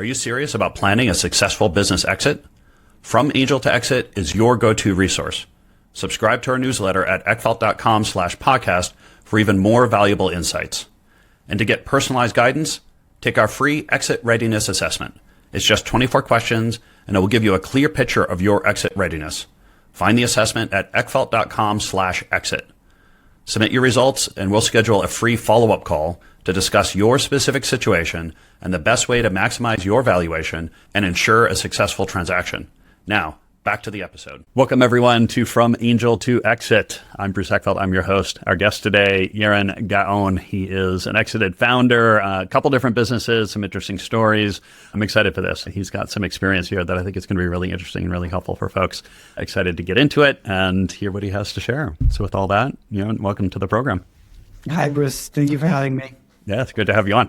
Are you serious about planning a successful business exit? From Angel to Exit is your go-to resource. Subscribe to our newsletter at eckfeldt.com/podcast for even more valuable insights. And to get personalized guidance, take our free exit readiness assessment. It's just 24 questions, and it will give you a clear picture of your exit readiness. Find the assessment at eckfeldt.com/exit. Submit your results, and we'll schedule a free follow-up call to discuss your specific situation and the best way to maximize your valuation and ensure a successful transaction. Now, back to the episode. Welcome, everyone, to From Angel to Exit. I'm Bruce Eckfeldt. I'm your host. Our guest today, Yarin Gaon. He is an exited founder, a couple different businesses, some interesting stories. I'm excited for this. He's got some experience here that I think is going to be really interesting and really helpful for folks. Excited to get into it and hear what he has to share. So with all that, Yarin, welcome to the program. Hi, Bruce. Thank you for having me. Yeah, it's good to have you on.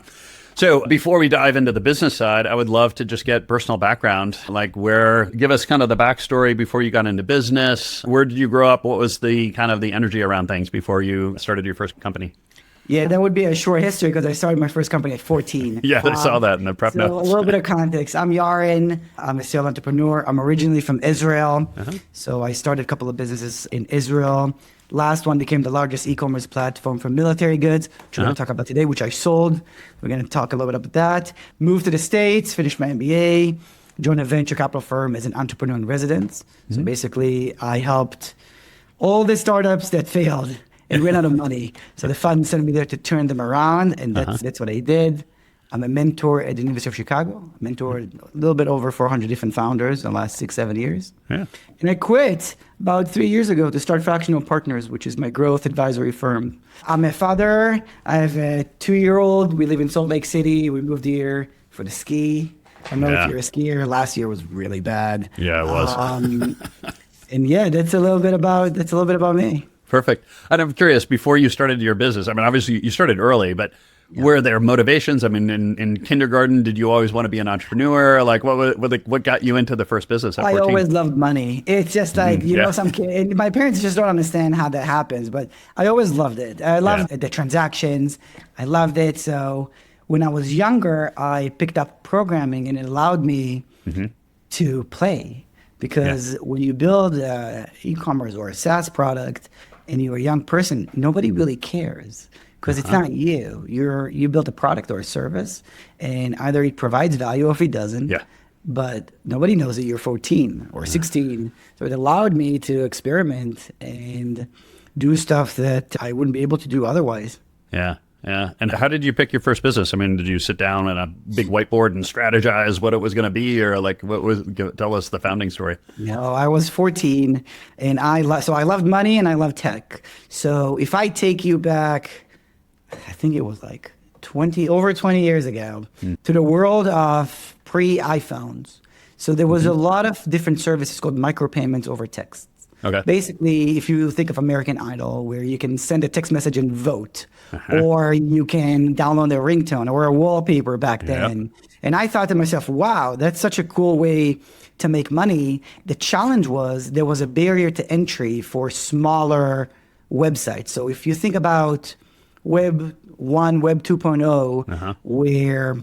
So before we dive into the business side, I would love to just get personal background, like give us kind of the backstory before you got into business. Where did you grow up? What was the kind of the energy around things before you started your first company? Yeah, that would be a short history because I started my first company at 14. Yeah, I saw that in the prep notes. A little bit of context. I'm Yarin. I'm a serial entrepreneur. I'm originally from Israel. So I started a couple of businesses in Israel. Last one became the largest e-commerce platform for military goods, which we're going to talk about today, which I sold. We're going to talk a little bit about that. Moved to the States, finished my MBA, joined a venture capital firm as an entrepreneur in residence. So basically, I helped all the startups that failed and ran out of money. So the fund sent me there to turn them around, and that's what I did. I'm a mentor at the University of Chicago. I mentored a little bit over 400 different founders in the last 6-7 years. Yeah. And I quit about 3 years ago to start Fractional Partners, which is my growth advisory firm. I'm a father. I have a 2-year-old. We live in Salt Lake City. We moved here for the ski. I don't know if you're a skier. Last year was really bad. Yeah, it was. And yeah, that's a little bit about me. Perfect. And I'm curious, before you started your business, I mean, obviously you started early, but were there motivations? I mean, in kindergarten, did you always want to be an entrepreneur? Like, what got you into the first business at 14? I always loved money. It's just like, some kid, my parents just don't understand how that happens, but I always loved it. I loved the transactions. I loved it. So when I was younger, I picked up programming, and it allowed me to play. Because when you build e-commerce or a SaaS product and you're a young person, nobody really cares. Because it's not you. You built a product or a service, and either it provides value or if it doesn't. Yeah. But nobody knows that you're 14 or 16. So it allowed me to experiment and do stuff that I wouldn't be able to do otherwise. Yeah. Yeah. And how did you pick your first business? I mean, did you sit down on a big whiteboard and strategize what it was going to be, or like tell us the founding story? No, I was 14, and I loved money and I loved tech. So if I take you back, I think it was like over 20 years ago, to the world of pre-iPhones. So there was a lot of different services called micropayments over text. Okay. Basically, if you think of American Idol, where you can send a text message and vote, or you can download a ringtone or a wallpaper back then. And I thought to myself, wow, that's such a cool way to make money. The challenge was there was a barrier to entry for smaller websites. So if you think about Web 1, Web 2.0, where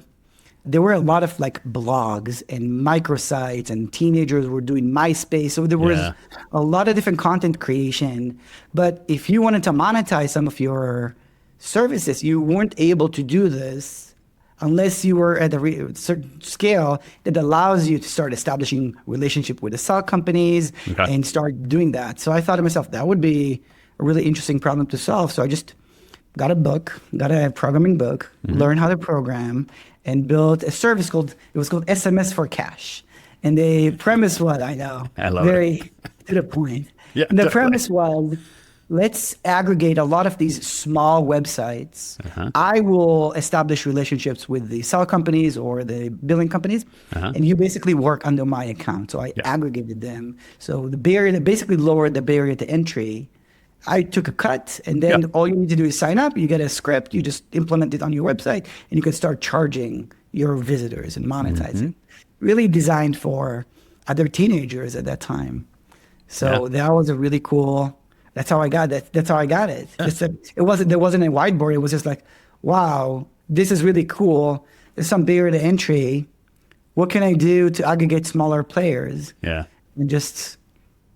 there were a lot of like blogs and microsites, and teenagers were doing MySpace. So there was a lot of different content creation. But if you wanted to monetize some of your services, you weren't able to do this unless you were at a certain scale that allows you to start establishing relationship with the SaaS companies and start doing that. So I thought to myself, that would be a really interesting problem to solve. So I just got a programming book, learned how to program, and built a service called SMS for Cash. And the premise was, very to the point. Yeah, and the premise was, let's aggregate a lot of these small websites. I will establish relationships with the sell companies or the billing companies, and you basically work under my account. So I aggregated them. So basically lowered the barrier to entry. I took a cut, and then all you need to do is sign up. You get a script, you just implement it on your website, and you can start charging your visitors and monetizing. Really designed for other teenagers at that time. So that was a really cool. That's how I got it. There wasn't a whiteboard. It was just like, wow, this is really cool. There's some barrier to entry. what can I do to aggregate smaller players? Yeah. And just,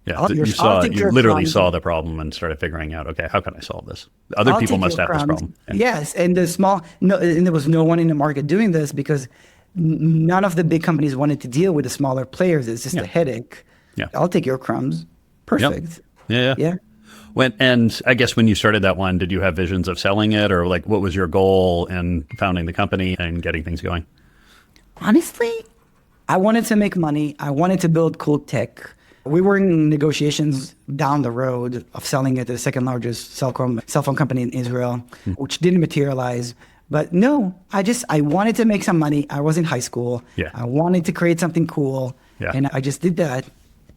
Yeah. I'll- So your- you I'll take you your literally crumbs. saw the problem and started figuring out, okay, how can I solve this? Other I'll people take must your have this crumbs. problem. Yeah. Yes, and there was no one in the market doing this because none of the big companies wanted to deal with the smaller players. It's just a headache. Yeah. I'll take your crumbs. Perfect. Yeah. Yeah. And I guess when you started that one, did you have visions of selling it, or like what was your goal in founding the company and getting things going? Honestly, I wanted to make money. I wanted to build cool tech. We were in negotiations down the road of selling it to the second largest cell phone company in Israel, which didn't materialize. But no, I wanted to make some money. I was in high school. Yeah. I wanted to create something cool. Yeah. And I just did that.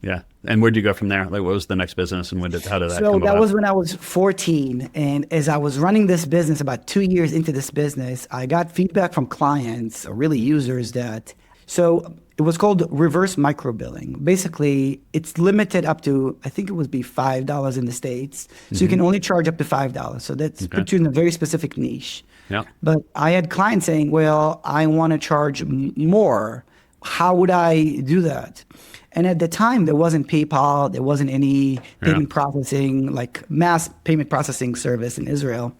Yeah. And where'd you go from there? Like, what was the next business, and how did that So come that about? was when I was 14. And as I was running this business, about 2 years into this business, I got feedback from clients, or really users, so it was called reverse microbilling. Basically, it's limited up to, I think it would be $5 in the States. So you can only charge up to $5. So that's puts you in a very specific niche. Yeah. But I had clients saying, well, I want to charge more. How would I do that? And at the time, there wasn't PayPal. There wasn't any payment processing, like mass payment processing service in Israel.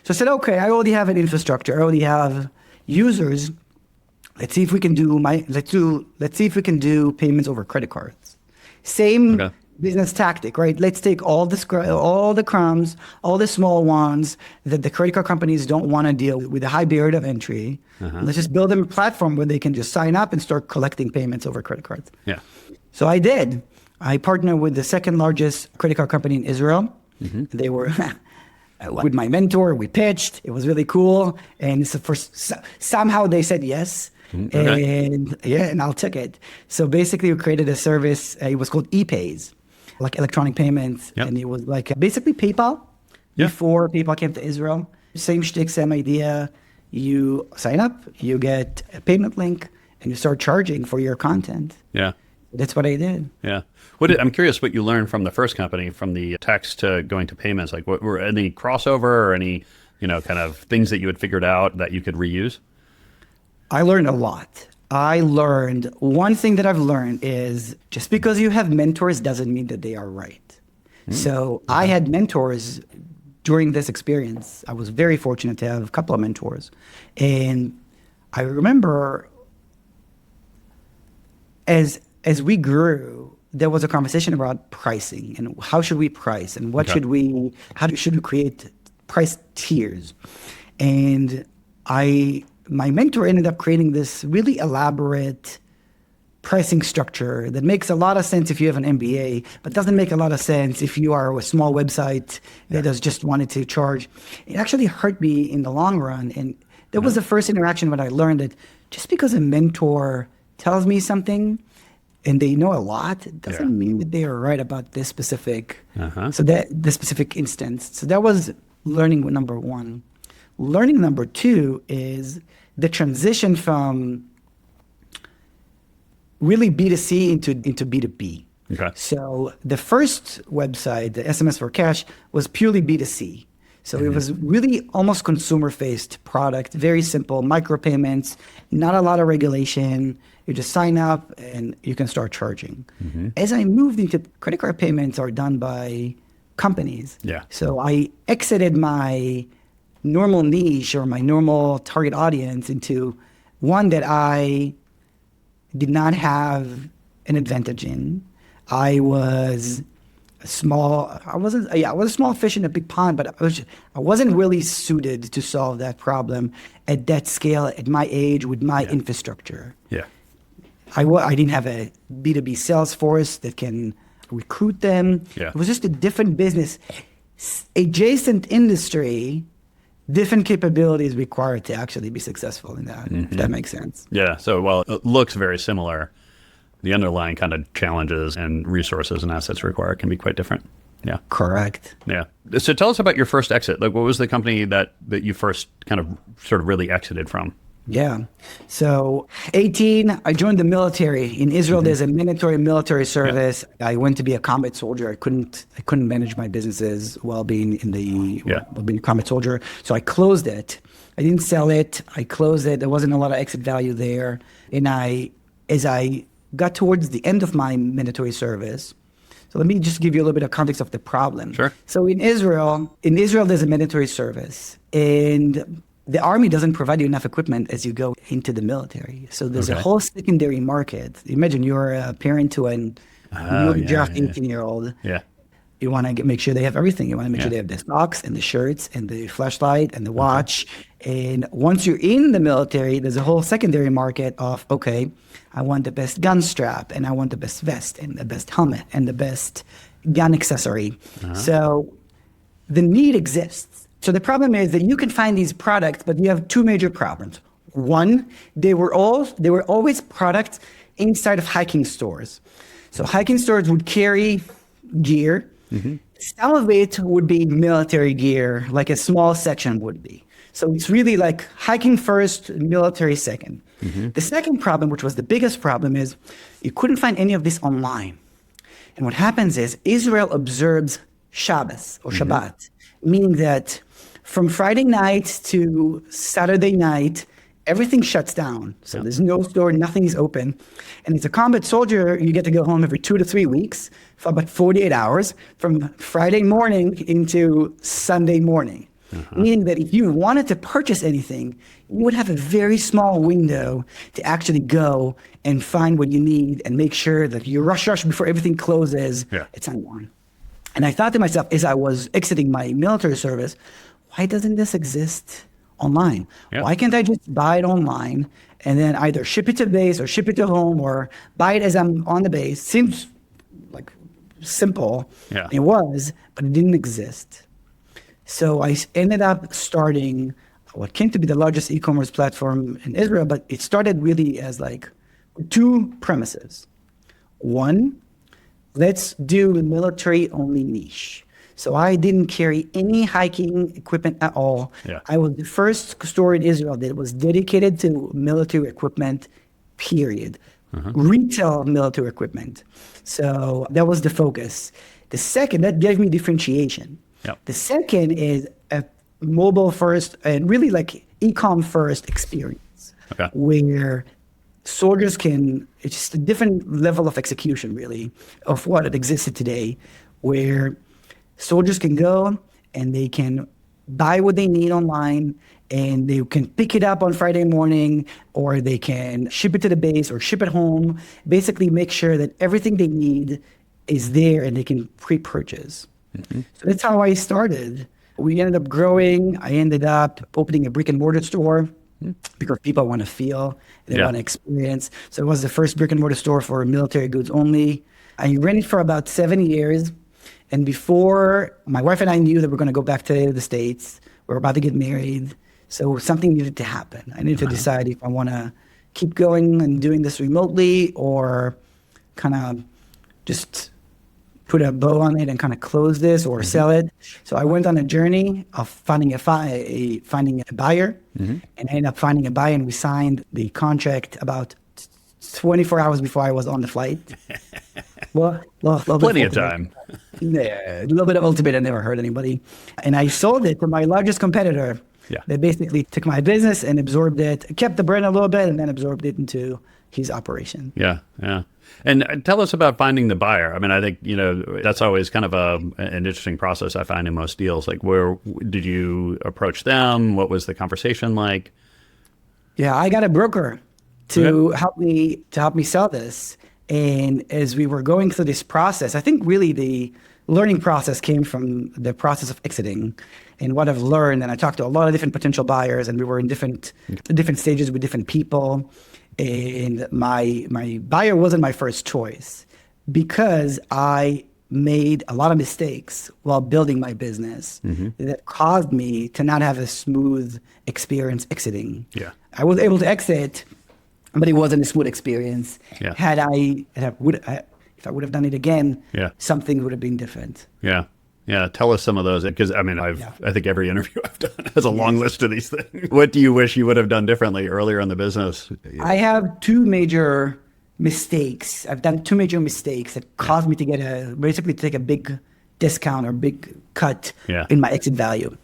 So I said, okay, I already have an infrastructure. I already have users. Let's see if we can do payments over credit cards. Same business tactic, right? Let's take all the crumbs, all the small ones that the credit card companies don't want to deal with a high barrier of entry. Let's just build them a platform where they can just sign up and start collecting payments over credit cards. Yeah. So I did. I partnered with the second largest credit card company in Israel. They were with my mentor. We pitched. It was really cool, and somehow they said yes. And I'll take it. So basically, we created a service. It was called ePays, like electronic payments, and it was like basically PayPal before PayPal came to Israel. Same shtick, same idea. You sign up, you get a payment link, and you start charging for your content. Yeah. That's what I did. Yeah. I'm curious what you learned from the first company, from the text to going to payments. Like, what were any crossover or any, kind of things that you had figured out that you could reuse? I learned a lot. One thing that I've learned is just because you have mentors doesn't mean that they are right. So I had mentors during this experience. I was very fortunate to have a couple of mentors. And I remember as we grew, there was a conversation about pricing and how should we price and should we create price tiers. And my mentor ended up creating this really elaborate pricing structure that makes a lot of sense if you have an MBA, but doesn't make a lot of sense if you are a small website that has just wanted to charge. It actually hurt me in the long run. And that was the first interaction when I learned that just because a mentor tells me something and they know a lot, it doesn't mean that they are right about this specific, this specific instance. So that was learning number one. Learning number two is the transition from really B2C into B2B. Okay. So the first website, the SMS for Cash, was purely B2C. So it was really almost consumer-faced product, very simple, micropayments, not a lot of regulation. You just sign up and you can start charging. As I moved into credit card payments are done by companies. Yeah. So I exited my normal niche or my normal target audience into one that I did not have an advantage in. I was a small fish in a big pond, but I wasn't really suited to solve that problem at that scale, at my age, with my infrastructure. Yeah. I didn't have a B2B sales force that can recruit them. Yeah. It was just a different business, adjacent industry, different capabilities required to actually be successful in that, if that makes sense. Yeah. So while it looks very similar, the underlying kind of challenges and resources and assets required can be quite different. Yeah. Correct. Yeah. So tell us about your first exit. Like, what was the company that you first kind of sort of really exited from? Yeah. So 18, I joined the military. In Israel, there's a mandatory military service. Yeah. I went to be a combat soldier. I couldn't manage my businesses while being being a combat soldier. So I closed it. I didn't sell it. I closed it. There wasn't a lot of exit value there. And I as I got towards the end of my mandatory service. So let me just give you a little bit of context of the problem. Sure. So in Israel, there's a mandatory service, and the army doesn't provide you enough equipment as you go into the military. So there's a whole secondary market. Imagine you're a parent to a newly drafted 18-year-old. Yeah. You want to make sure they have everything. You want to make sure they have the socks and the shirts and the flashlight and the watch. And once you're in the military, there's a whole secondary market of, okay, I want the best gun strap, and I want the best vest, and the best helmet, and the best gun accessory. So the need exists. So the problem is that you can find these products, but you have two major problems. One, they were always products inside of hiking stores. So hiking stores would carry gear. Some of it would be military gear, like a small section would be. So it's really like hiking first, military second. The second problem, which was the biggest problem, is you couldn't find any of this online. And what happens is Israel observes Shabbos or Shabbat, meaning that from Friday night to Saturday night, everything shuts down. So there's no store, nothing is open. And as a combat soldier, you get to go home every 2 to 3 weeks for about 48 hours from Friday morning into Sunday morning. Meaning that if you wanted to purchase anything, you would have a very small window to actually go and find what you need and make sure that you rush before everything closes. It's on. And I thought to myself, as I was exiting my military service, why doesn't this exist online? Why can't I just buy it online and then either ship it to base or ship it to home or buy it as I'm on the base? Seems like simple. It was, but it didn't exist. So I ended up starting what came to be the largest e-commerce platform in Israel, but it started really as like two premises. One, let's do a military-only niche. So I didn't carry any hiking equipment at all. I was the first store in Israel that was dedicated to military equipment, period. Retail military equipment. So that was the focus. The second, that gave me differentiation. The second is a mobile first and really like e-com first experience where soldiers can, it's just a different level of execution really of what it existed today, where soldiers can go and they can buy what they need online and they can pick it up on Friday morning, or they can ship it to the base or ship it home, basically make sure that everything they need is there and they can pre-purchase. So that's how I started. We ended up growing. I ended up opening a brick and mortar store because people want to feel, they want to experience. So it was the first brick and mortar store for military goods only. I ran it for about 7 years. And before my wife and I knew that we're going to go back to the States, we were about to get married. So something needed to happen. I needed to decide if I want to keep going and doing this remotely or kind of just put a bow on it and kind of close this or sell it. So I went on a journey of finding a buyer, and I ended up finding a buyer, and we signed the contract about 24 hours before I was on the flight. Plenty of time. Yeah, a little bit of ultimate. I never hurt anybody. And I sold it to my largest competitor. They basically took my business and absorbed it, kept the brand a little bit, and then absorbed it into his operation. And tell us about finding the buyer. I mean, I think, that's always kind of an interesting process I find in most deals. Like, where did you approach them? What was the conversation like? I got a broker to help me sell this. And as we were going through this process, I think really the learning process came from the process of exiting and what I've learned. And I talked to a lot of different potential buyers, and we were in different stages with different people. And my buyer wasn't my first choice because I made a lot of mistakes while building my business that caused me to not have a smooth experience exiting. I was able to exit, but it wasn't a smooth experience. If I would have done it again, something would have been different. Tell us some of those, because I think every interview I've done has a long list of these things. What do you wish you would have done differently earlier in the business? I have two major mistakes. I've done two major mistakes that caused me to basically take a big discount or big cut in my exit value.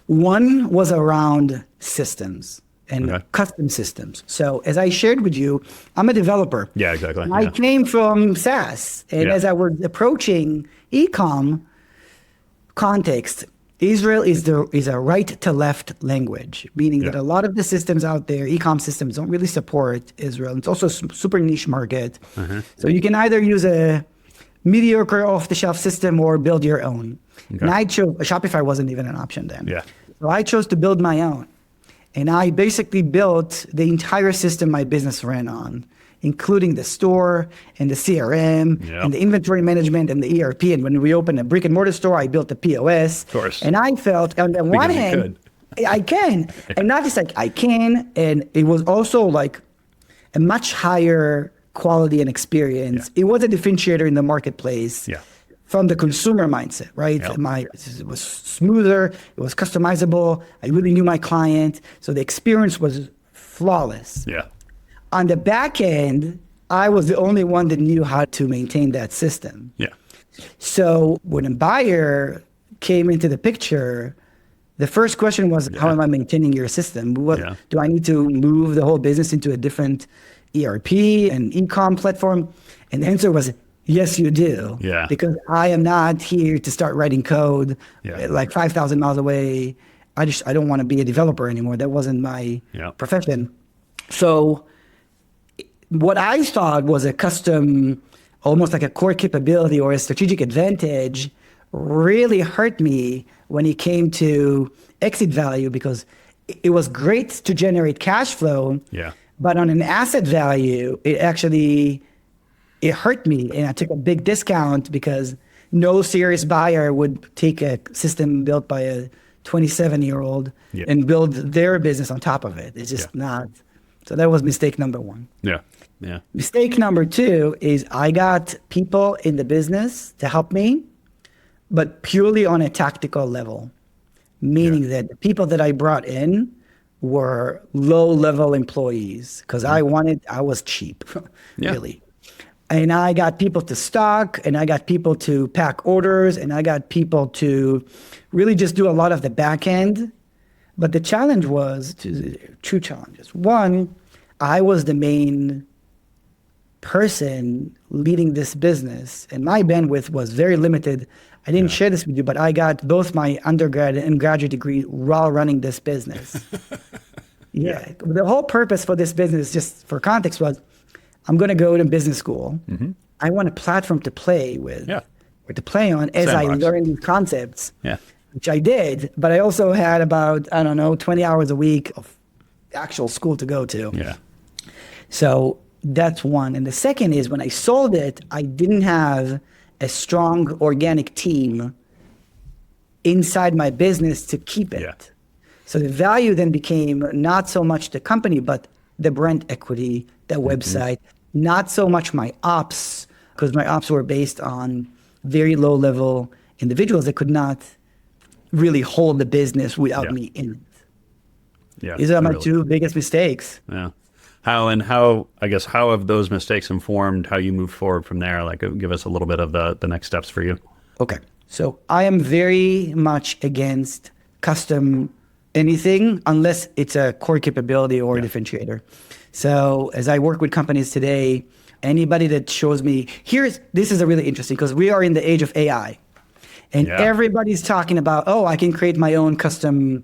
One was around systems. and custom systems. So as I shared with you, I'm a developer. Yeah, exactly. I came from SaaS. And as I was approaching e-com context, Israel is a right to left language, meaning that a lot of the systems out there, e-com systems, don't really support Israel. It's also a super niche market. So you can either use a mediocre off-the-shelf system or build your own. And I chose, Shopify wasn't even an option then. So I chose to build my own. And I basically built the entire system my business ran on, including the store and the CRM and the inventory management and the ERP. And when we opened a brick and mortar store, I built the POS. Of course. And I felt on the one hand, I can. And not just like I can. And it was also like a much higher quality and experience. It was a differentiator in the marketplace. From the consumer mindset, right? It was smoother, it was customizable, I really knew my client, so the experience was flawless. On the back end, I was the only one that knew how to maintain that system. So when a buyer came into the picture, the first question was, how am I maintaining your system? Do I need to move the whole business into a different ERP and e-com platform? And the answer was, yes, you do. Because I am not here to start writing code like 5,000 miles away. I don't want to be a developer anymore. That wasn't my profession. So what I thought was a custom, almost like a core capability or a strategic advantage, really hurt me when it came to exit value, because it was great to generate cash flow. But on an asset value, it hurt me, and I took a big discount because no serious buyer would take a system built by a 27-year-old and build their business on top of it. It's just not. So that was mistake number one. Mistake number two is I got people in the business to help me, but purely on a tactical level, meaning that the people that I brought in were low-level employees because I was cheap, really. And I got people to stock, and I got people to pack orders, and I got people to really just do a lot of the back end. But the challenge was two challenges. One, I was the main person leading this business, and my bandwidth was very limited. I didn't share this with you, but I got both my undergrad and graduate degree while running this business. The whole purpose for this business, just for context, was I'm going to go to business school. I want a platform to play with or to play on as I learn these concepts, which I did. But I also had about, 20 hours a week of actual school to go to. So that's one. And the second is when I sold it, I didn't have a strong organic team inside my business to keep it. So the value then became not so much the company, but the brand equity, the website, not so much my ops, because my ops were based on very low-level individuals that could not really hold the business without me in it. These are my two biggest mistakes. How have those mistakes informed how you move forward from there? Like, give us a little bit of the next steps for you. Okay. So I am very much against custom anything unless it's a core capability or a differentiator. So as I work with companies today, anybody that shows me, this is a really interesting, because we are in the age of AI. And everybody's talking about, I can create my own custom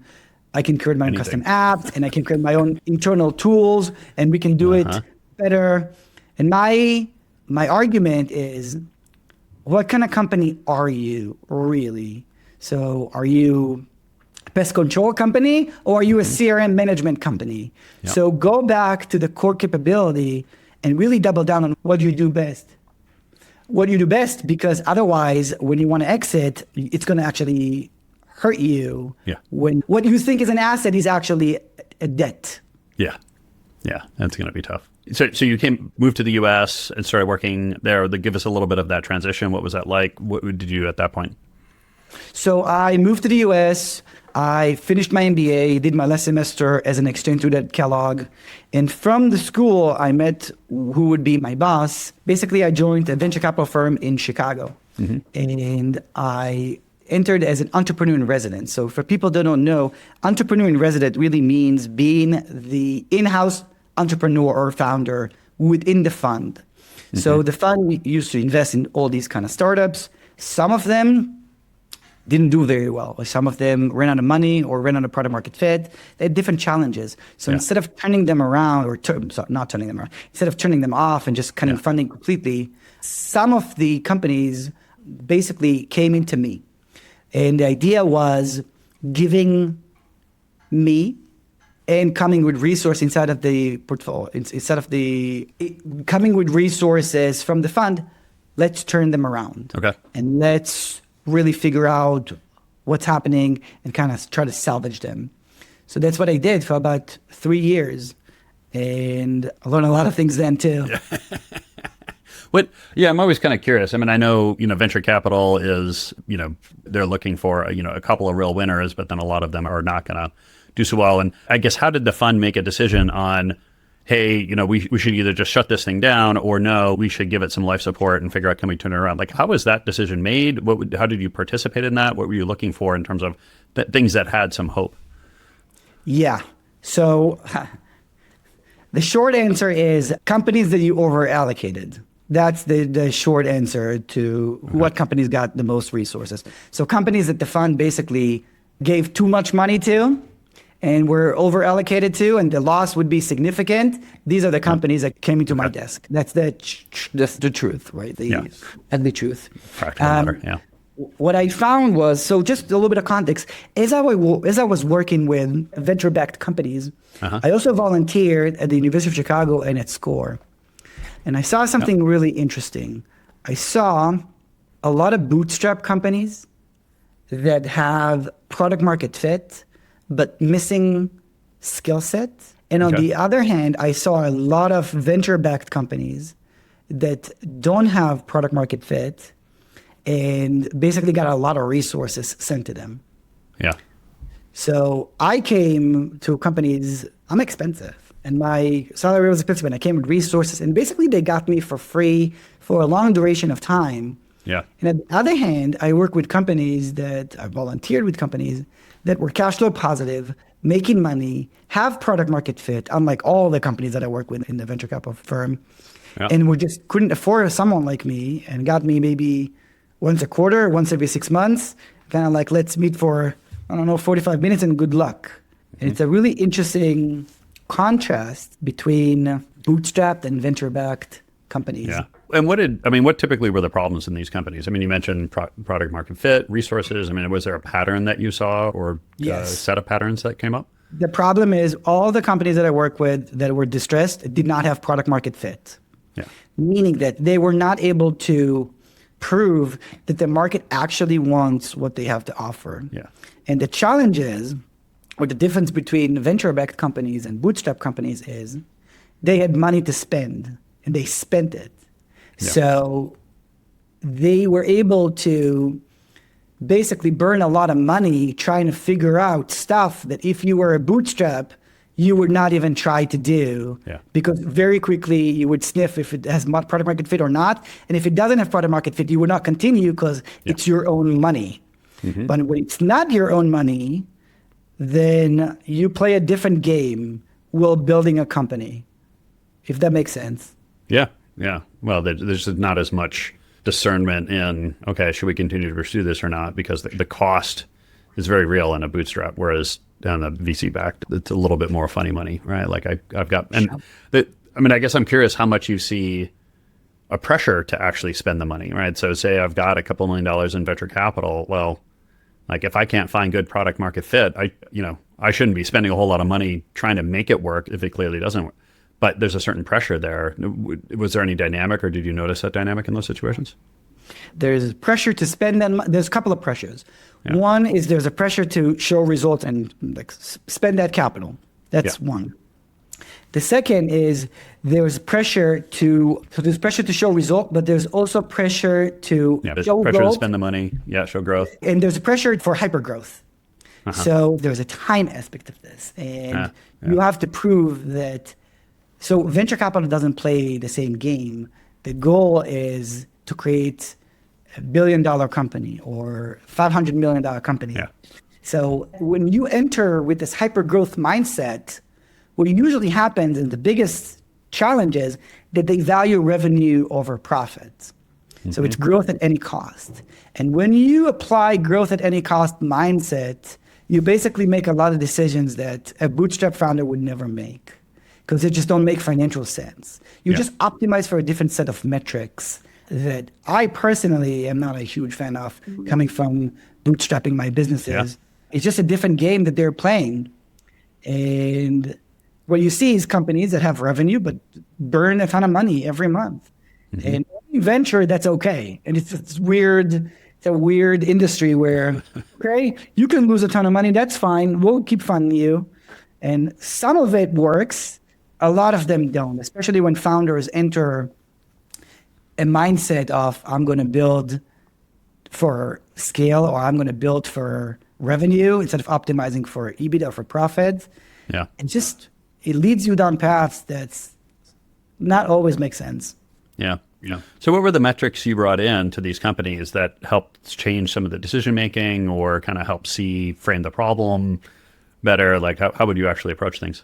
apps, and I can create my own internal tools, and we can do it better. And my argument is, what kind of company are you really? So are you a pest control company, or are you a CRM management company? So go back to the core capability and really double down on what you do best. What you do best, because otherwise, when you want to exit, it's going to actually hurt you when what you think is an asset is actually a debt. That's going to be tough. So you moved to the U.S. and started working there. Give us a little bit of that transition. What was that like? What did you do at that point? So I moved to the U.S. I finished my MBA, did my last semester as an exchange student at Kellogg. And from the school, I met who would be my boss. Basically, I joined a venture capital firm in Chicago. And I entered as an entrepreneur in residence. So for people that don't know, entrepreneur in residence really means being the in-house entrepreneur or founder within the fund. So the fund used to invest in all these kind of startups. Some of them didn't do very well. Some of them ran out of money or ran out of product market fit. They had different challenges. So instead of turning them around, not turning them around, instead of turning them off and just cutting funding completely, some of the companies basically came into me. And the idea was giving me and coming with resources inside of the portfolio, coming with resources from the fund, let's turn them around. Okay. And let's really figure out what's happening and kind of try to salvage them. So that's what I did for about 3 years. And I learned a lot of things then too. I'm always kind of curious. I mean, I know, venture capital is, they're looking for, a couple of real winners, but then a lot of them are not going to do so well. And I guess, how did the fund make a decision on, hey, we should either just shut this thing down, or no, we should give it some life support and figure out, can we turn it around? Like, how was that decision made? How did you participate in that? What were you looking for in terms of things that had some hope? Yeah. So the short answer is companies that you over allocated. That's the short answer to what companies got the most resources. So companies that the fund basically gave too much money to and were over allocated to, and the loss would be significant. These are the companies that came into my desk. That's the truth, right? The truth. Fractional matter, What I found was, so just a little bit of context, as I was working with venture-backed companies, I also volunteered at the University of Chicago and at SCORE. And I saw something really interesting. I saw a lot of bootstrap companies that have product market fit, but missing skill set. And on the other hand, I saw a lot of venture-backed companies that don't have product market fit and basically got a lot of resources sent to them. Yeah. So I came to companies, I'm expensive, and my salary was expensive, and I came with resources, and basically they got me for free for a long duration of time. Yeah. And on the other hand, I work with companies I volunteered with companies that were cash flow positive, making money, have product market fit, unlike all the companies that I work with in the venture capital firm, and we just couldn't afford someone like me, and got me maybe once a quarter, once every 6 months, kind of like, let's meet for, 45 minutes and good luck. And it's a really interesting contrast between bootstrapped and venture-backed companies. Yeah. And what typically were the problems in these companies? I mean, you mentioned product market fit, resources. I mean, was there a pattern that you saw, or a set of patterns that came up? The problem is all the companies that I work with that were distressed did not have product market fit. Yeah. Meaning that they were not able to prove that the market actually wants what they have to offer. Yeah. And the challenge is, or the difference between venture-backed companies and bootstrap companies is, they had money to spend and they spent it. Yeah. So they were able to basically burn a lot of money trying to figure out stuff that if you were a bootstrap, you would not even try to do, because very quickly you would sniff if it has product market fit or not. And if it doesn't have product market fit, you would not continue because it's your own money. But when it's not your own money, then you play a different game while building a company, if that makes sense. Yeah. Well, there's not as much discernment in, okay, should we continue to pursue this or not? Because the cost is very real in a bootstrap, whereas down the VC backed, it's a little bit more funny money, right? Like I've got, and I guess I'm curious how much you see a pressure to actually spend the money, right? So say I've got a couple $1 million in venture capital. Well, like if I can't find good product market fit, I shouldn't be spending a whole lot of money trying to make it work if it clearly doesn't work. But there's a certain pressure there. Was there any dynamic, or did you notice that dynamic in those situations? There's pressure to spend that. There's a couple of pressures. Yeah. One is there's a pressure to show results and spend that capital. That's one. The second is there's pressure to show result, but there's also pressure to show pressure growth. To spend the money, show growth. And there's a pressure for hypergrowth. So there's a time aspect of this, and you have to prove that. So venture capital doesn't play the same game. The goal is to create $1 billion company or $500 million company. Yeah. So when you enter with this hyper growth mindset, what usually happens, and the biggest challenge is that they value revenue over profits. So it's growth at any cost. And when you apply growth at any cost mindset, you basically make a lot of decisions that a bootstrap founder would never make because they just don't make financial sense. You just optimize for a different set of metrics that I personally am not a huge fan of coming from bootstrapping my businesses. Yeah. It's just a different game that they're playing. And what you see is companies that have revenue but burn a ton of money every month. And venture, that's okay. And it's weird. It's a weird industry where, okay, you can lose a ton of money. That's fine. We'll keep funding you. And some of it works. A lot of them don't, especially when founders enter a mindset of, I'm going to build for scale or I'm going to build for revenue instead of optimizing for EBITDA or for profit. Yeah. And just, it leads you down paths that's not always make sense. Yeah. Yeah. So what were the metrics you brought in to these companies that helped change some of the decision making or kind of help frame the problem better? Like how would you actually approach things?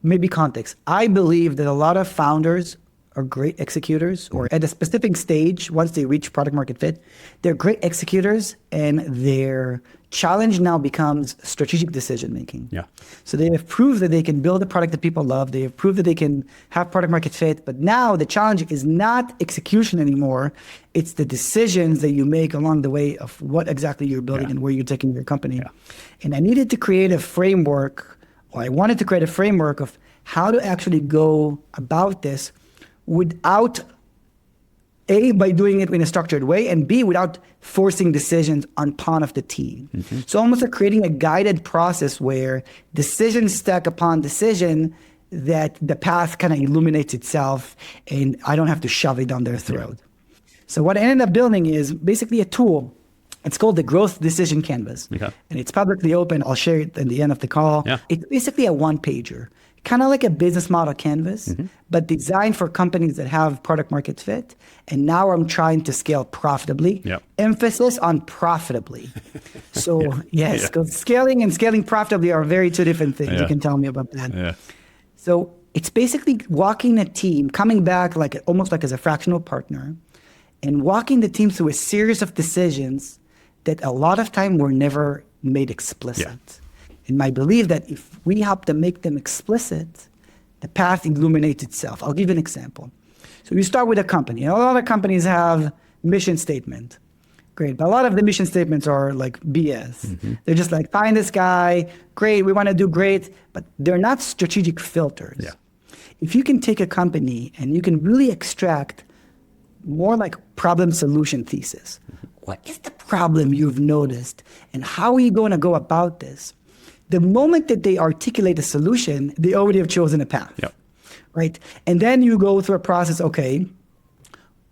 Maybe context. I believe that a lot of founders are great executors, or at a specific stage, once they reach product market fit, they're great executors, and their challenge now becomes strategic decision making. Yeah. So they have proved that they can build a product that people love. They have proved that they can have product market fit. But now the challenge is not execution anymore. It's the decisions that you make along the way of what exactly you're building and where you're taking your company. Yeah. And I needed to create a framework, or I wanted to create a framework of how to actually go about this without A, by doing it in a structured way, and B, without forcing decisions on part of the team. So almost like creating a guided process where decisions stack upon decision, that the path kind of illuminates itself and I don't have to shove it down their throat. So what I ended up building is basically a tool. It's called the Growth Decision Canvas. And it's publicly open. I'll share it at the end of the call. It's basically a one-pager, kind of like a business model canvas, but designed for companies that have product market fit. And now I'm trying to scale profitably. Emphasis on profitably. So because scaling and scaling profitably are very two different things. You can tell me about that. So it's basically walking a team, coming back like almost like as a fractional partner, and walking the team through a series of decisions that a lot of time were never made explicit. And my belief that if we help them make them explicit, the path illuminates itself. I'll give you an example. So you start with a company. A lot of companies have mission statement. Great. But a lot of the mission statements are like BS. They're just like, find this guy. Great. We want to do great. But they're not strategic filters. If you can take a company and you can really extract more like problem solution thesis. What is the problem you've noticed? And how are you going to go about this? The moment that they articulate a solution, they already have chosen a path, right? And then you go through a process, okay,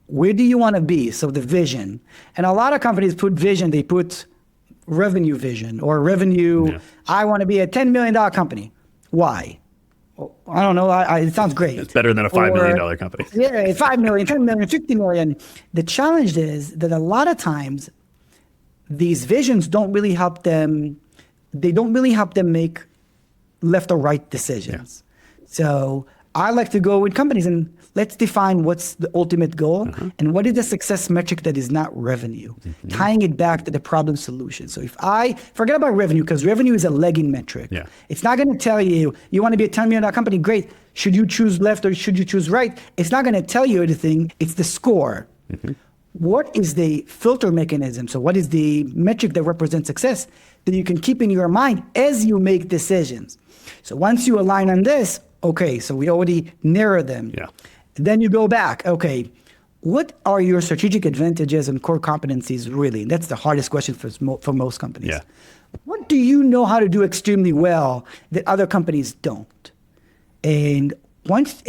where do you want to be? So the vision. And a lot of companies put vision, they put revenue vision or revenue. I want to be a $10 million company. Why? Well, I don't know. It sounds great. It's better than a $5 million company. Yeah, 5 million, 10 million, 50 million. The challenge is that a lot of times these visions don't really help them. They don't really help them make left or right decisions. So I like to go with companies and let's define what's the ultimate goal and what is the success metric that is not revenue, tying it back to the problem solution. So if I forget about revenue, because revenue is a lagging metric. It's not going to tell you, you want to be a $10 million company, great. Should you choose left or should you choose right? It's not going to tell you anything. It's the score. What is the filter mechanism? So what is the metric that represents success that you can keep in your mind as you make decisions? So once you align on this, okay, so we already narrow them. Then you go back, okay, what are your strategic advantages and core competencies really? And that's the hardest question for most companies. What do you know how to do extremely well that other companies don't? And once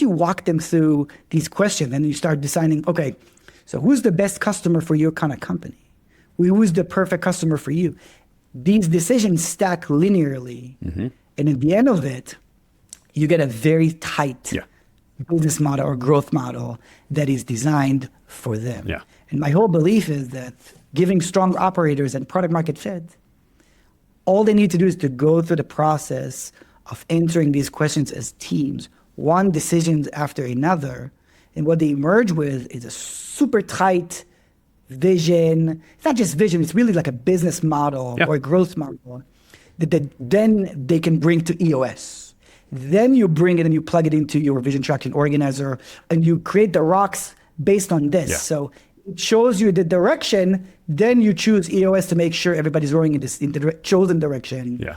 you walk them through these questions, then you start deciding, okay, so who's the best customer for your kind of company? Who's the perfect customer for you? These decisions stack linearly. And at the end of it, you get a very tight business model or growth model that is designed for them. Yeah. And my whole belief is that giving strong operators and product market fit, all they need to do is to go through the process of answering these questions as teams, one decision after another. And what they emerge with is a super tight vision. It's not just vision, it's really like a business model or a growth model that then they can bring to EOS. Then you bring it and you plug it into your vision traction organizer and you create the rocks based on this. Yeah. So it shows you the direction, then you choose EOS to make sure everybody's rowing in the chosen direction. Yeah.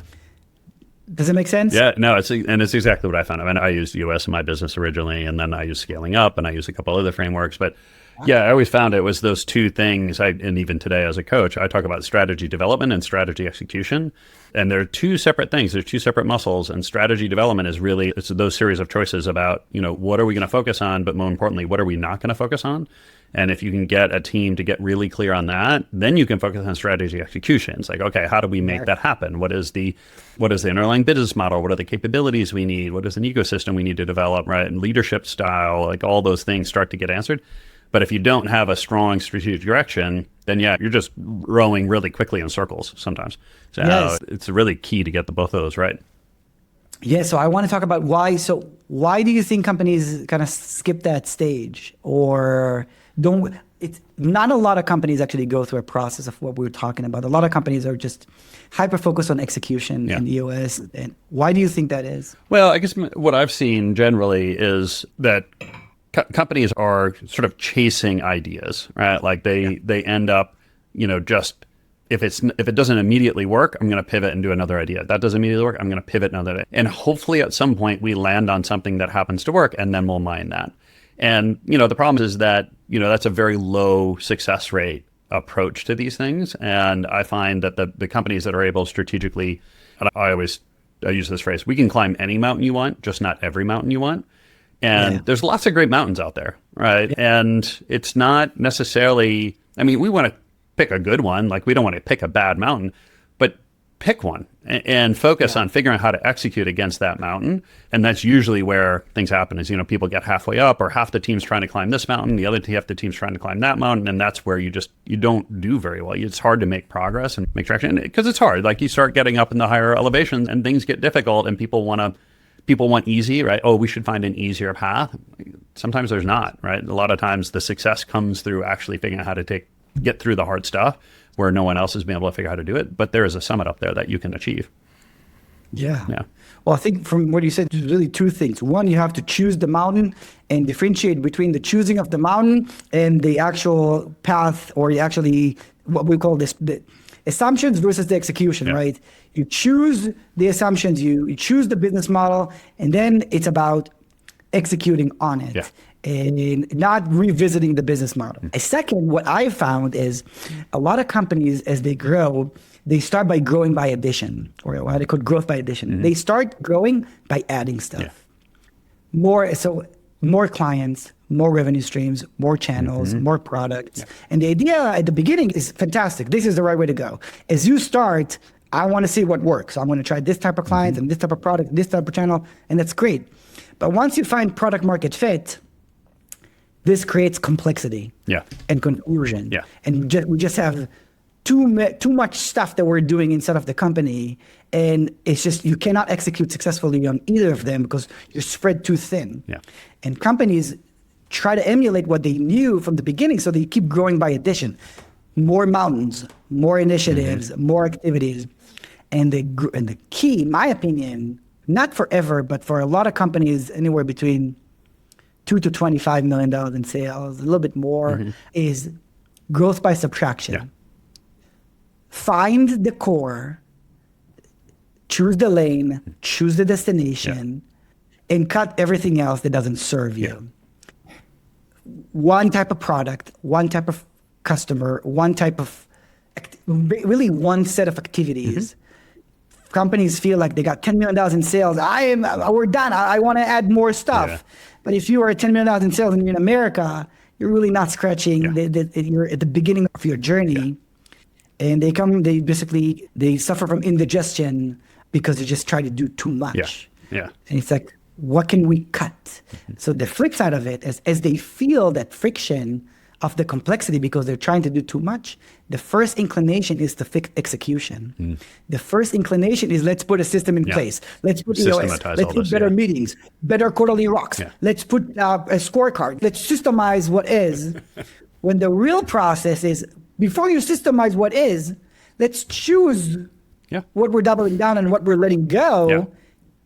Does it make sense? Yeah, no, it's exactly what I found. I mean, I used EOS in my business originally, and then I used Scaling Up, and I used a couple other frameworks. But yeah, I always found it was those two things. And even today as a coach, I talk about strategy development and strategy execution. And they're two separate things. They're two separate muscles. And strategy development is really, it's those series of choices about, what are we going to focus on? But more importantly, what are we not going to focus on? And if you can get a team to get really clear on that, then you can focus on strategy execution. It's like, okay, how do we make that happen? What is the underlying business model? What are the capabilities we need? What is an ecosystem we need to develop, right? And leadership style, like all those things start to get answered. But if you don't have a strong strategic direction, then you're just rowing really quickly in circles sometimes. So it's really key to get the both of those right. Yeah, so I want to talk about why. So why do you think companies kind of skip that stage or don't? It's not a lot of companies actually go through a process of what we were talking about. A lot of companies are just hyper focused on execution and EOS. And why do you think that is? Well, I guess what I've seen generally is that companies are sort of chasing ideas, right? Like they end up, just if it doesn't immediately work, I'm going to pivot and do another idea. That doesn't immediately work, I'm going to pivot another day. And hopefully at some point we land on something that happens to work, and then we'll mine that. And, the problem is that, that's a very low success rate approach to these things. And I find that the companies that are able strategically, and I use this phrase, we can climb any mountain you want, just not every mountain you want. And there's lots of great mountains out there, right? Yeah. And it's not necessarily, we want to pick a good one. Like we don't want to pick a bad mountain, but pick one and focus on figuring out how to execute against that mountain. And that's usually where things happen is, people get halfway up or half the team's trying to climb this mountain, the other half the team's trying to climb that mountain. And that's where you don't do very well. It's hard to make progress and make traction because it's hard. Like you start getting up in the higher elevations and things get difficult and people want easy, right? Oh, we should find an easier path. Sometimes there's not, right? A lot of times the success comes through actually figuring out how to get through the hard stuff where no one else has been able to figure out how to do it. But there is a summit up there that you can achieve. Yeah. Well, I think from what you said, there's really two things. One, you have to choose the mountain and differentiate between the choosing of the mountain and the actual path, or what we call the assumptions versus the execution, right? You choose the assumptions, you choose the business model, and then it's about executing on it. Yeah. And not revisiting the business model. A second, what I found is a lot of companies, as they grow, they start by growing by addition, or what they call growth by addition. Mm-hmm. They start growing by adding stuff. Yeah. More clients, more revenue streams, more channels, more products. Yeah. And the idea at the beginning is fantastic. This is the right way to go. As you start, I want to see what works. I'm going to try this type of client and this type of product, this type of channel, and that's great. But once you find product market fit, this creates complexity and confusion. Yeah. And we just have too much stuff that we're doing inside of the company. And it's just, you cannot execute successfully on either of them because you're spread too thin. Yeah. And companies try to emulate what they knew from the beginning, so they keep growing by addition. More mountains, more initiatives, more activities. And the key, in my opinion, not forever, but for a lot of companies, anywhere between $2 to $25 million in sales, a little bit more, is growth by subtraction. Yeah. Find the core, choose the lane, choose the destination, and cut everything else that doesn't serve you. One type of product, one type of customer, one type of, really one set of activities. Companies feel like they got $10 million in sales. We're done. I want to add more stuff. Yeah. But if you are at $10 million in sales and you're in America, you're really not scratching. You're at the beginning of your journey. And they suffer from indigestion because they just try to do too much. Yeah. And it's like, what can we cut? So the flip side of it is, as they feel that friction of the complexity because they're trying to do too much, the first inclination is to fix execution. The first inclination is, let's put a system in place. Let's put EOS. Let's put better meetings, better quarterly rocks. Let's put a scorecard. Let's systemize what is. When the real process is, before you systemize what is, let's choose what we're doubling down and what we're letting go,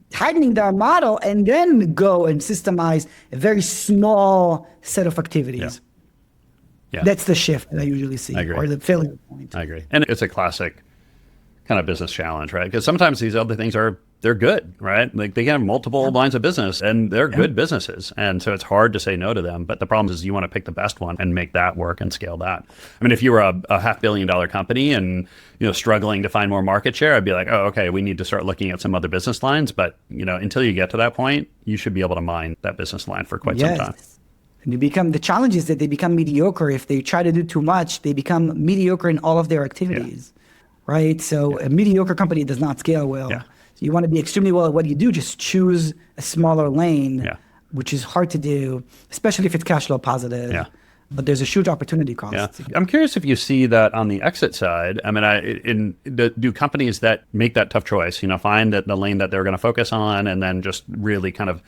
tightening the model, and then go and systemize a very small set of activities. Yeah. That's the shift that I usually see, or the failure point. I agree. And it's a classic kind of business challenge, right? Because sometimes these other things they're good, right? Like they can have multiple lines of business and they're good businesses. And so it's hard to say no to them. But the problem is you want to pick the best one and make that work and scale that. I mean, if you were a $500 million company and, struggling to find more market share, I'd be like, oh, okay, we need to start looking at some other business lines. But, until you get to that point, you should be able to mine that business line for quite some time. And the challenge is that they become mediocre. If they try to do too much, they become mediocre in all of their activities, right? So a mediocre company does not scale well. So you want to be extremely well at what you do, just choose a smaller lane, which is hard to do, especially if it's cash flow positive. But there's a huge opportunity cost. I'm curious if you see that on the exit side. I mean, do companies that make that tough choice, find that the lane that they're going to focus on and then just really kind of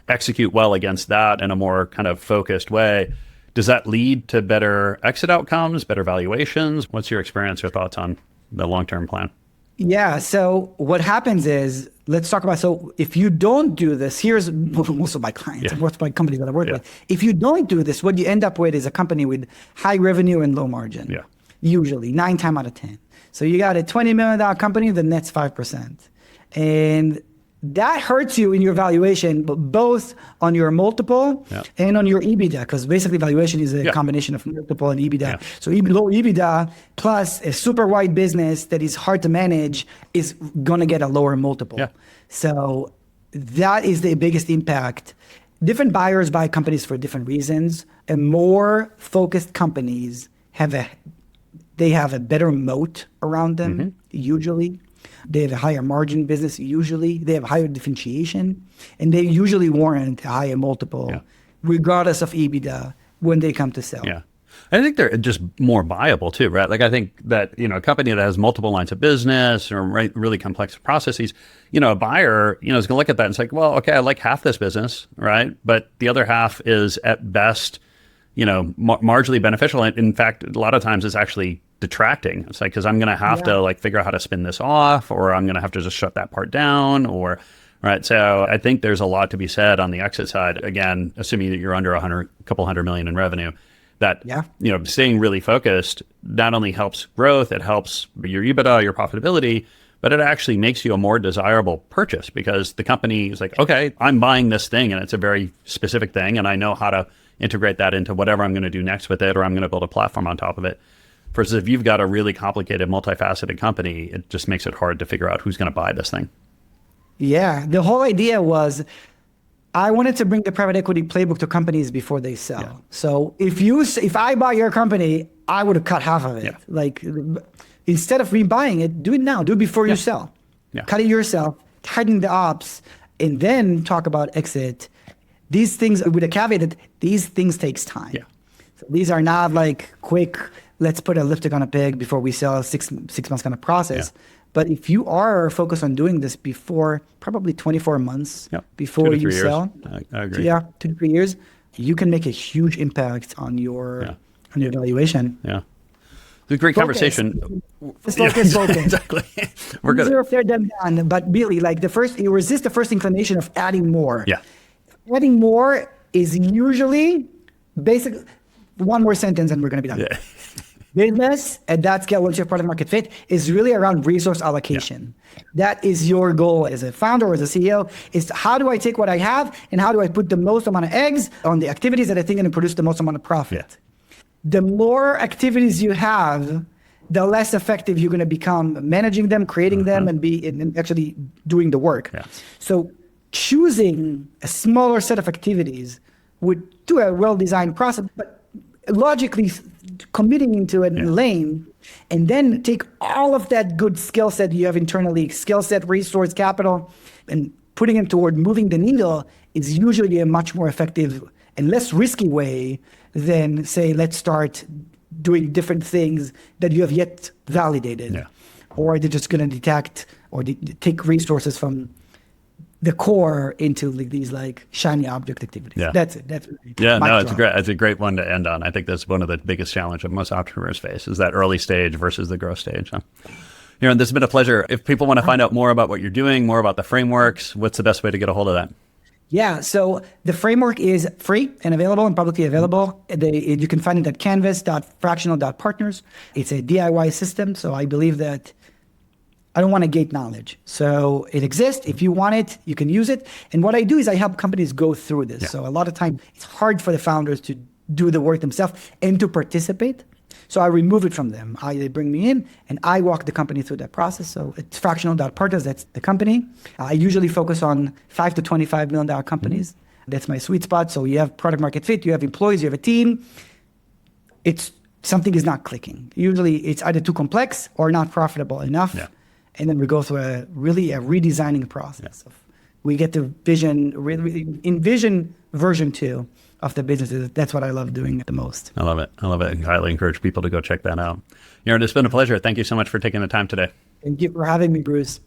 execute well against that in a more kind of focused way, does that lead to better exit outcomes, better valuations? What's your experience or thoughts on the long-term plan? Yeah, so what happens is, let's talk about, so if you don't do this, here's most of my clients, most of my companies that I work with. If you don't do this, what you end up with is a company with high revenue and low margin, usually 9 times out of 10. So you got a $20 million company, the net's 5%. And that hurts you in your valuation, but both on your multiple and on your EBITDA, because basically valuation is a combination of multiple and EBITDA. So low EBITDA plus a super wide business that is hard to manage is going to get a lower multiple. So that is the biggest impact. Different buyers buy companies for different reasons, and more focused companies have a better moat around them, usually. They have a higher margin business, usually. They have higher differentiation, and they usually warrant a higher multiple, regardless of EBITDA, when they come to sell. I think they're just more viable too, right? Like I think that, a company that has multiple lines of business or really complex processes, a buyer, is going to look at that and say, well, okay, I like half this business, right? But the other half is at best, marginally beneficial. In fact, a lot of times it's actually detracting. It's like, because I'm going to have to figure out how to spin this off, or I'm going to have to just shut that part down, or right. So I think there's a lot to be said on the exit side. Again, assuming that you're under a couple $100 million in revenue, that staying really focused not only helps growth, it helps your EBITDA, your profitability, but it actually makes you a more desirable purchase because the company is like, okay, I'm buying this thing and it's a very specific thing, and I know how to integrate that into whatever I'm going to do next with it, or I'm going to build a platform on top of it. Versus if you've got a really complicated, multifaceted company, it just makes it hard to figure out who's going to buy this thing. Yeah. The whole idea was I wanted to bring the private equity playbook to companies before they sell. Yeah. So if I buy your company, I would have cut half of it. Yeah. Like instead of rebuying it, do it now. Do it before you sell. Yeah. Cut it yourself, tighten the ops, and then talk about exit. These things, with a caveat that these things takes time. Yeah. So these are not like quick, let's put a lipstick on a pig before we sell, six months kind of process. Yeah. But if you are focused on doing this before probably 24 months before you sell, I agree. 2 to 3 years, you can make a huge impact on your valuation. Yeah. It's a great conversation. Focus. Exactly. We're good. Easier said than done, but really, you resist the first inclination of adding more. Yeah. Adding more is usually basically one more sentence and we're going to be done. Yeah. Business at that scale, once you have product market fit, is really around resource allocation. Yeah. That is your goal as a founder or as a CEO, is how do I take what I have and how do I put the most amount of eggs on the activities that I think are going to produce the most amount of profit. Yeah. The more activities you have, the less effective you're going to become managing them, creating them, and actually doing the work. Yeah. So choosing a smaller set of activities would do a well-designed process, but logically committing into a lane, and then take all of that good skill set you have internally, skill set, resource, capital, and putting them toward moving the needle is usually a much more effective and less risky way than, say, let's start doing different things that you have yet validated. Yeah. Or they're just going to detect or take resources from the core into these shiny object activities. Yeah. That's it. That's Yeah, no, it's a great one to end on. I think that's one of the biggest challenges that most entrepreneurs face is that early stage versus the growth stage. Huh? Yarin, this has been a pleasure. If people want to find out more about what you're doing, more about the frameworks, what's the best way to get a hold of that? Yeah, so the framework is free and available and publicly available. You can find it at canvas.fractional.partners. It's a DIY system, so I believe that I don't want to gate knowledge. So it exists. If you want it, you can use it. And what I do is I help companies go through this. Yeah. So a lot of time, it's hard for the founders to do the work themselves and to participate. So I remove it from them. They bring me in, and I walk the company through that process. So it's fractional.partners, that's the company. I usually focus on $5 to $25 million companies. Mm-hmm. That's my sweet spot. So you have product market fit, you have employees, you have a team. Something is not clicking. Usually it's either too complex or not profitable enough. Yeah. And then we go through a redesigning process. Yeah. We get to envision version 2 of the businesses. That's what I love doing the most. I love it. I highly encourage people to go check that out. Yarin, it's been a pleasure. Thank you so much for taking the time today. Thank you for having me, Bruce.